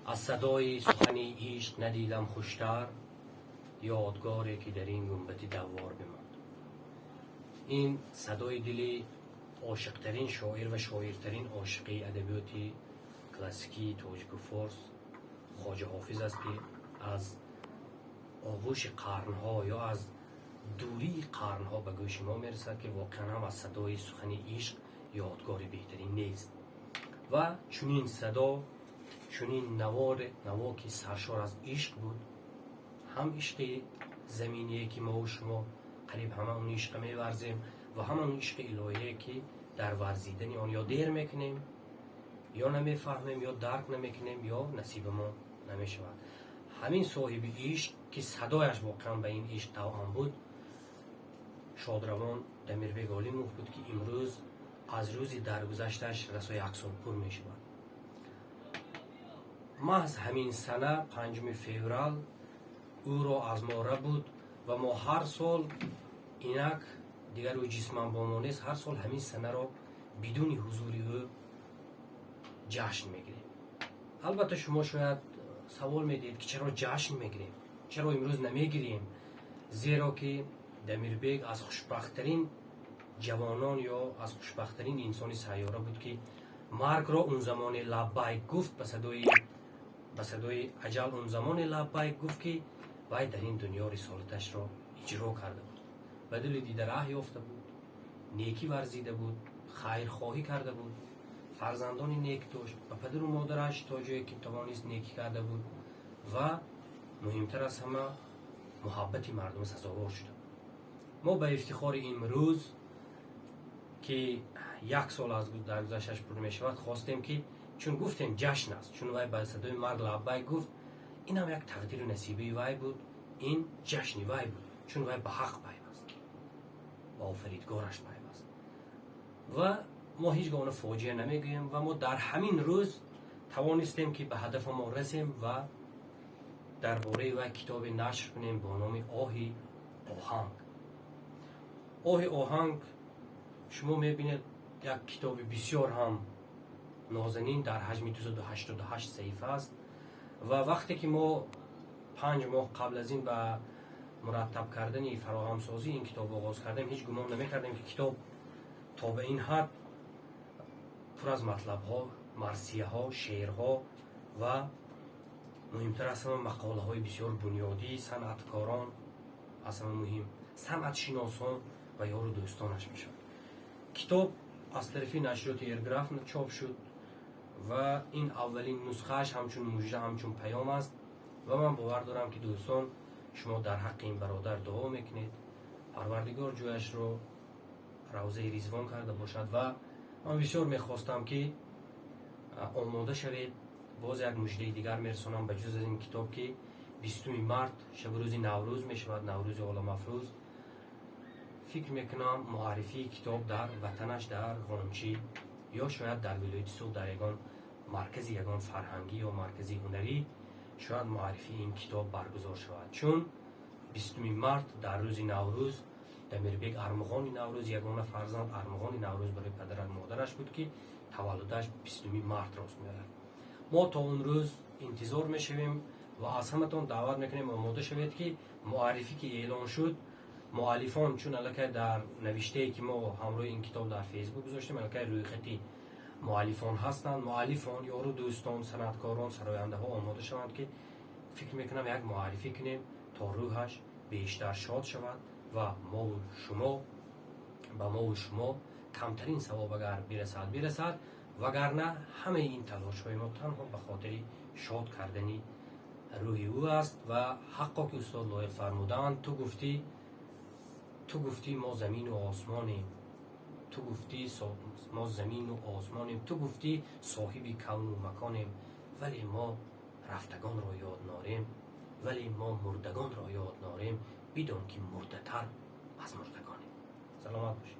از صدای سخن عشق ندیدم خوشتر، یادگاری که در این گنبد دوار بماند. این صدای دل عاشقترین شاعر و شاعرترین عاشق ادبیات کلاسیکی تاجیک و فارس خواجه حافظ است که از آغوش قرنها یا از دوری قرنها به گوش ما میرسد که واقعا هم از صدای سخن عشق یادگاری بهترین نیست. و چنین صدا، چنین نوا که سرشار از عشق بود، هم عشق زمینیه که ما و شما قریب همه اون عشق میورزیم و هم اون عشق الهیه که در ورزیدن آن یا دیر میکنیم یا نمیفهمیم یا درک نمیکنیم یا نصیب ما نمیشود. همین صاحب عشق که صدایش واقعا به این عشق توأم بود، شادروان دمیربگ عالیموف بود که امروز از روزی درگذشتش رسای اقصالپور می شود. محض همین سنه 5 فوریه او را از ما بود و ما هر سال اینک دیگر او جسمان با ما نیست، هر سال همین سنه را بدون حضور او جشن میگیریم. البته شما شاید سوال میدید که چرا جشن میگیریم، چرا امروز نمیگیریم؟ زیرا که دمیربگ از خوشبختترین جوانان یا از خوشبختترین انسانی سیاره بود که مرگ را اون زمان لبیک گفت، به صدای اجل اون زمان لبیک گفت که وای در این دنیا رسالتش را اجرا کرده بود، بدل دیده راه یافته بود، نیکی ورزیده بود، خیرخواهی کرده بود، فرزندان نیک داشت، و پدر و مادرش تا جایی که توانست نیکی کرده بود و مهمتر از همه محبت مردم سزاوار شده. ما به افتخار امروز که 1 سال از درگذشتش پر می شود خواستیم که چون گفتیم جشن است، چون وای به صدای مرگ لبیک گفت، این هم یک تقدیر و نصیبه وای بود، این جشن وای بود، چون وای به حق پیوست، با آفریدگارش پیوست و ما هیچگاه فاجعه نمیگوییم و ما در همین روز توانستیم که به هدف ما رسیم و درباره وای کتاب نشر کنیم با نام آه آهنگ. آه آهنگ شما میبینید یک کتاب بسیار هم نازنین در حجم 288 صفحه است و وقتی که ما 5 ماه قبل از این به مرتب کردن فراهم سازی این کتاب آغاز کردیم، هیچ گمان نمی کردیم که کتاب تا به این حد پر از مطلب ها، مرثیه ها، شعرها و مهمتر از همه مقاله های بسیار بنیادی صنعتکاران، از همه مهم صنعت شناسان و یار و دوستانش می شود. کتاب از طرف نشریات ایرگراف چاپ شد و این اولین نسخهش همچون مژده همچون پیام است و من باور دارم که دوستان شما در حق این برادر دعا میکنید، پروردگار جویش رو روضه رضوان کرده باشد و من بسیار میخواستم که آماده شوید. باز یک مژده دیگر میرسونم به جز از این کتاب که 20 مارت شب روز نوروز میشود، نوروز عالم افروز. فکر میکنم معرفی کتاب در وطنش در غانچی یا شاید در ولایت سوق در یگان مرکز یگان فرهنگی یا مرکز هنری شاید معرفی این کتاب برگزار شود، چون 20 مارت در روز نوروز دمیربگ ارمغان نوروز، یگانه فرزند ارمغان نوروز برای پدر و مادرش بود که تولدش 20 مارت راست میاد. ما تا اون روز انتظار میشویم و از همتون دعوت میکنیم آماده شوید که معرفی که اعلان شد مؤلفان، چون الکی در نوشته که ما همراه این کتاب در فیسبوک گذاشتیم الکی روی خطی مؤلفان هستند، مؤلفان یارو دوستان صنعتکاران سراینده ها آماده شوند که فکر میکنم یک معرفی کنیم تا روحش بیشتر شاد شود و ما و شما کمترین ثواب اگر برسد وگرنه همه این تلاش های ما تنها به خاطر شاد کردنی روح او است و حقا که استاد لایق فرمودند تو گفتی ما زمین و آسمانیم، تو گفتی ما زمین و آسمانیم، تو گفتی صاحبی کون و مکانیم، ولی ما رفتگان را یاد ناریم، ولی ما مردگان را یاد ناریم، بدون که مرده تر از مردگانیم. سلامت باشید.